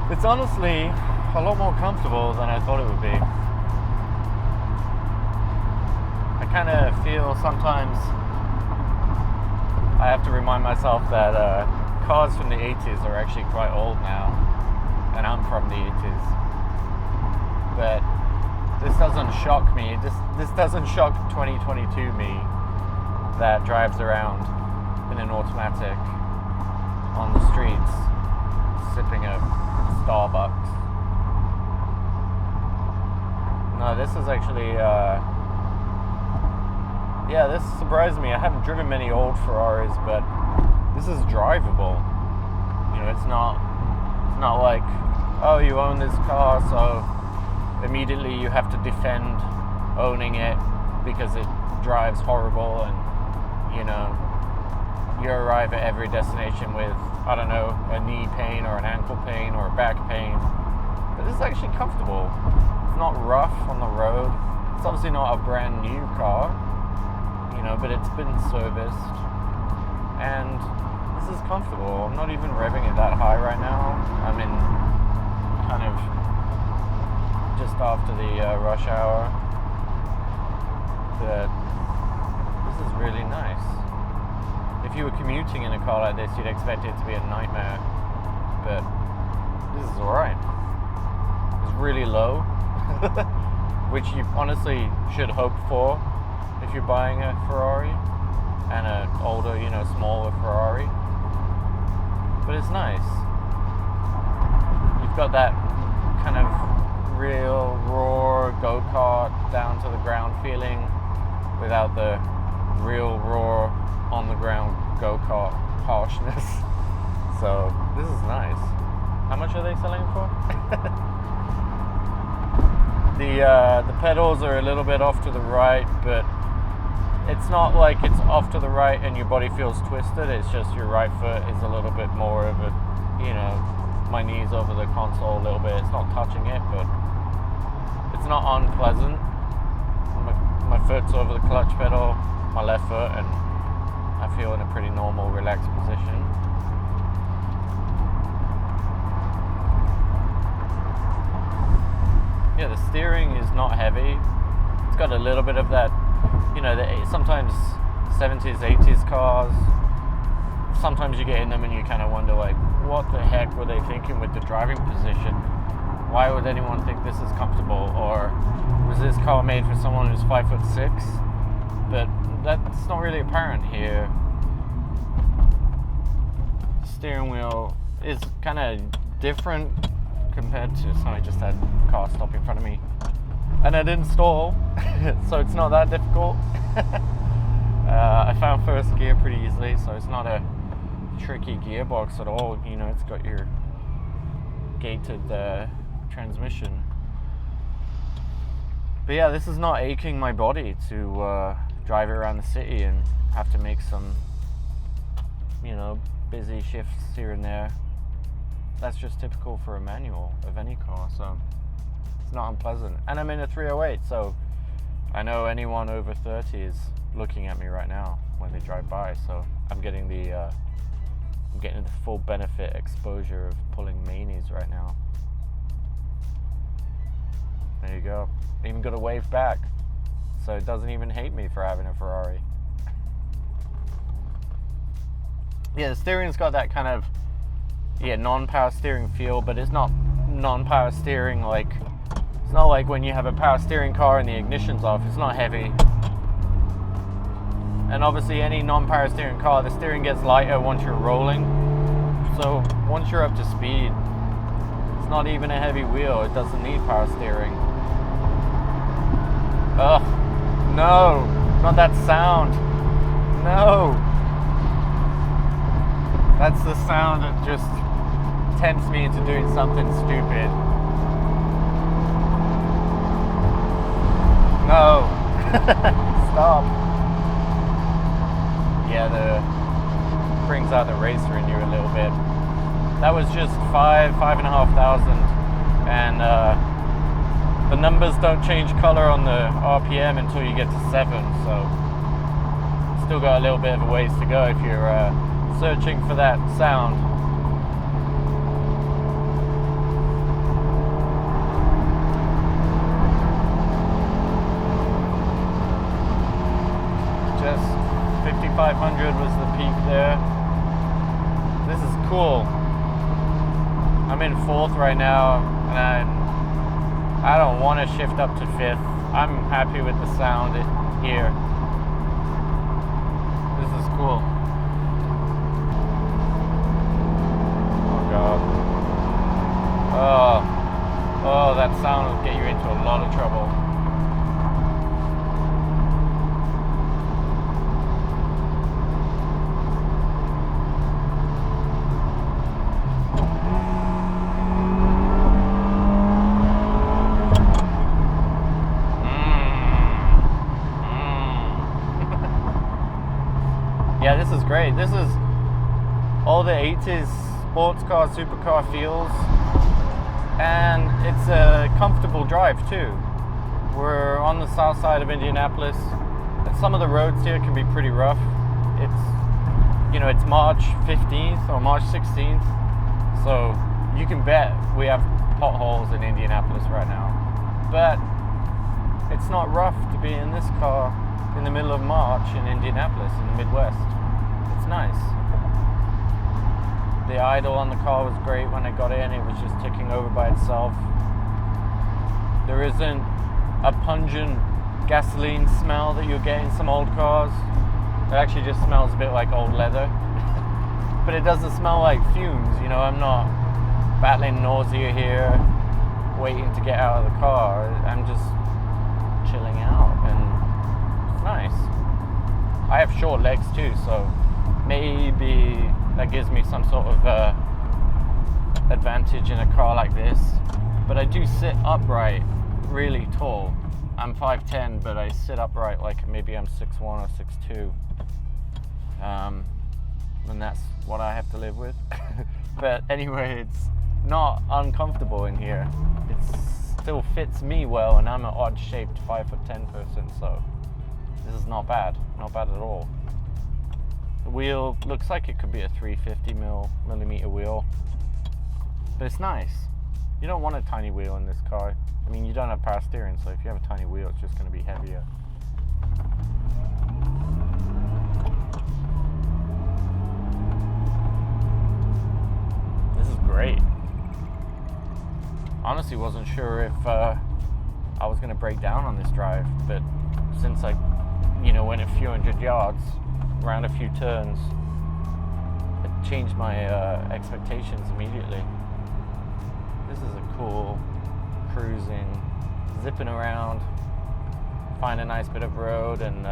It's honestly a lot more comfortable than I thought it would be. I kind of feel sometimes I have to remind myself that cars from the 80s are actually quite old now, and I'm from the 80s. But this doesn't shock me. This doesn't shock 2022 me that drives around in an automatic on the streets, sipping a Starbucks. No, this is actually, this surprised me. I haven't driven many old Ferraris, but this is drivable. You know, it's not like, oh, you own this car, so immediately you have to defend owning it because it drives horrible, and, you know, you arrive at every destination with, I don't know, a knee pain or an ankle pain or a back pain. But this is actually comfortable. It's not rough on the road. It's obviously not a brand new car, you know, but it's been serviced. And this is comfortable. I'm not even revving it that high right now. I'm in kind of just after the rush hour. But this is really nice. If you were commuting in a car like this, you'd expect it to be a nightmare, but this is alright. It's really low, which you honestly should hope for if you're buying a Ferrari, and an older, you know, smaller Ferrari. But it's nice. You've got that kind of real raw go-kart down to the ground feeling without the real raw on the ground go-kart harshness. So this is nice. How much are they selling for? The pedals are a little bit off to the right, but it's not like it's off to the right and your body feels twisted. It's just your right foot is a little bit more of a, you know, my knees over the console a little bit. It's not touching it, but it's not unpleasant. My foot's over the clutch pedal, my left foot, and I feel in a pretty normal, relaxed position. Yeah, the steering is not heavy. It's got a little bit of that, you know, sometimes 70s, 80s cars, sometimes you get in them and you kind of wonder, like, what the heck were they thinking with the driving position? Why would anyone think this is comfortable? Or was this car made for someone who's 5'6"? But that's not really apparent here. The steering wheel is kind of different compared to, sorry, I just had a car stop in front of me. And I didn't stall, so it's not that difficult. I found first gear pretty easily, so it's not a tricky gearbox at all. You know, it's got your gated transmission. But yeah, this is not aching my body to drive around the city and have to make some, you know, busy shifts here and there. That's just typical for a manual of any car, so it's not unpleasant. And I'm in a 308, so I know anyone over 30 is looking at me right now when they drive by, so I'm getting the full benefit exposure of pulling manies right now. There you go. Even got a wave back, so it doesn't even hate me for having a Ferrari. Yeah, the steering's got that kind of non-power steering feel, but it's not non-power steering like, it's not like when you have a power steering car and the ignition's off. It's not heavy. And obviously any non-power steering car, the steering gets lighter once you're rolling. So once you're up to speed, it's not even a heavy wheel. It doesn't need power steering. Ugh, no, not that sound. No. That's the sound that just tempts me into doing something stupid. Stop. Yeah, brings out the racer in you a little bit. That was just 5,500, and the numbers don't change color on the RPM until you get to 7, so still got a little bit of a ways to go if you're searching for that sound. Just 5,500 was the peak there. This is cool. I'm in 4th right now, and I don't want to shift up to 5th. I'm happy with the sound here. This is cool. Oh god. Oh, that sound will get you into a lot of trouble. Yeah, this is great. This is all the 80s sports car, supercar feels, and it's a comfortable drive too. We're on the south side of Indianapolis, and some of the roads here can be pretty rough. It's March 15th or March 16th, so you can bet we have potholes in Indianapolis right now. But it's not rough to be in this car in the middle of March in Indianapolis in the Midwest. It's nice. The idle on the car was great when I got in. It was just ticking over by itself. There isn't a pungent gasoline smell that you get in some old cars. It actually just smells a bit like old leather. But it doesn't smell like fumes, I'm not battling nausea here, waiting to get out of the car. I'm just chilling out, and it's nice. I have short legs too, so maybe that gives me some sort of advantage in a car like this. But I do sit upright really tall. I'm 5'10", but I sit upright like maybe I'm 6'1" or 6'2". And that's what I have to live with. But anyway, it's not uncomfortable in here. It still fits me well, and I'm an odd-shaped 5'10" person, so this is not bad at all. The wheel looks like it could be a 350 millimeter wheel, but it's nice. You don't want a tiny wheel in this car. I mean, you don't have power steering, so if you have a tiny wheel, it's just going to be heavier. This is great. Honestly, wasn't sure if I was going to break down on this drive, but since I went a few hundred yards, around a few turns, it changed my expectations immediately. This is a cool cruising, zipping around, find a nice bit of road, and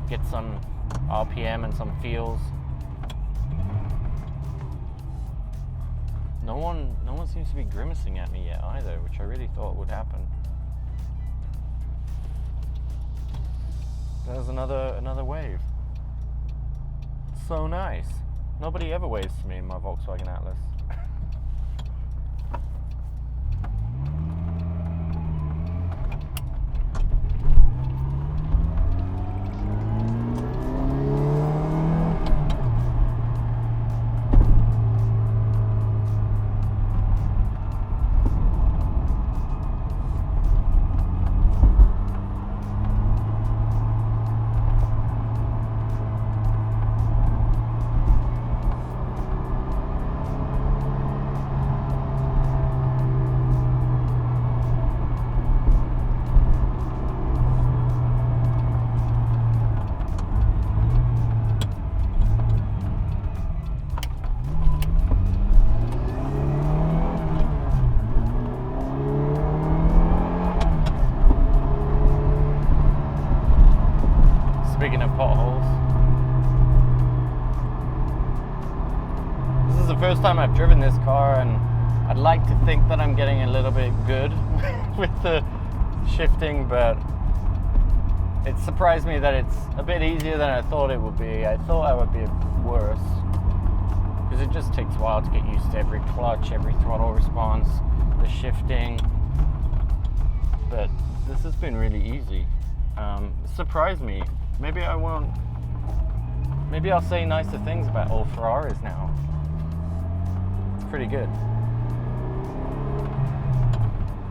get some RPM and some feels. No one seems to be grimacing at me yet either, which I really thought would happen. There's another wave. So nice. Nobody ever waves to me in my Volkswagen Atlas. Speaking of potholes, this is the first time I've driven this car, and I'd like to think that I'm getting a little bit good with the shifting, but It surprised me that it's a bit easier than I thought it would be. I thought I would be worse, because it just takes a while to get used to every clutch, every throttle response, the shifting. But this has been really easy. It surprised me. Maybe I won't. Maybe I'll say nicer things about old Ferraris now. It's pretty good.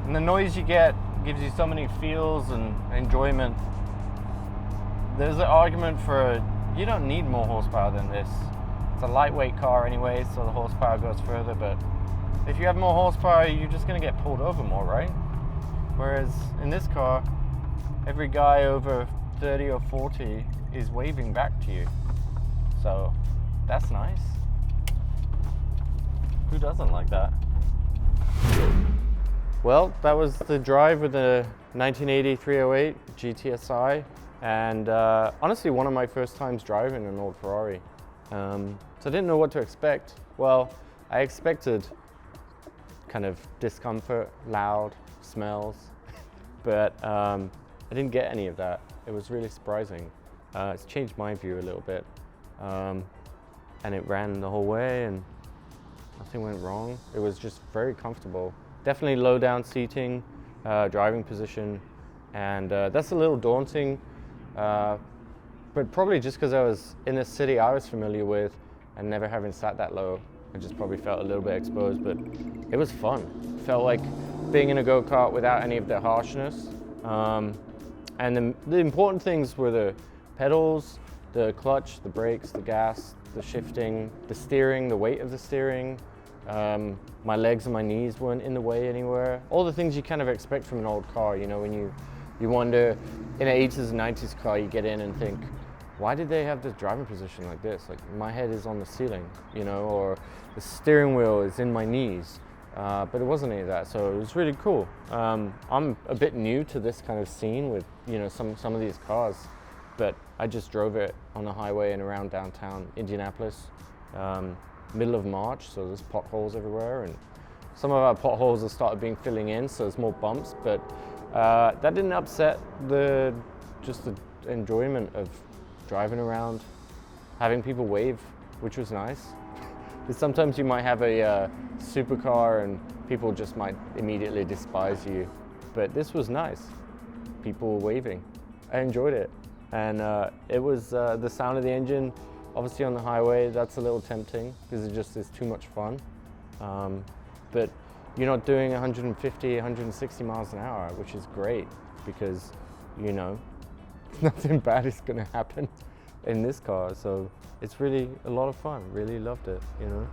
And the noise you get gives you so many feels and enjoyment. There's an argument for you don't need more horsepower than this. It's a lightweight car anyway, so the horsepower goes further, but if you have more horsepower, you're just gonna get pulled over more, right? Whereas in this car, every guy over 30 or 40 is waving back to you. So that's nice. Who doesn't like that? Well, that was the drive with the 1980 308 GTSi, and honestly one of my first times driving an old Ferrari. So I didn't know what to expect. Well, I expected kind of discomfort, loud, smells, but I didn't get any of that. It was really surprising. It's changed my view a little bit. And it ran the whole way and nothing went wrong. It was just very comfortable. Definitely low down seating, driving position, and that's a little daunting, but probably just because I was in a city I was familiar with and never having sat that low, I just probably felt a little bit exposed, but it was fun. Felt like being in a go-kart without any of the harshness. And the important things were the pedals, the clutch, the brakes, the gas, the shifting, the steering, the weight of the steering. My legs and my knees weren't in the way anywhere. All the things you kind of expect from an old car, you know, when you wonder, in an 80s and 90s car, you get in and think, why did they have this driving position like this? Like, my head is on the ceiling, you know, or the steering wheel is in my knees. But it wasn't any of that, so it was really cool. I'm a bit new to this kind of scene with, you know, some of these cars, but I just drove it on the highway and around downtown Indianapolis, middle of March, so there's potholes everywhere, and some of our potholes have started filling in, so there's more bumps, but that didn't upset the enjoyment of driving around, having people wave, which was nice. Sometimes you might have a supercar and people just might immediately despise you, but this was nice. People waving. I enjoyed it, and it was the sound of the engine. Obviously on the highway, that's a little tempting because it just is too much fun. But you're not doing 150, 160 miles an hour, which is great because, you know, nothing bad is going to happen in this car. So it's really a lot of fun. Really loved it, you know.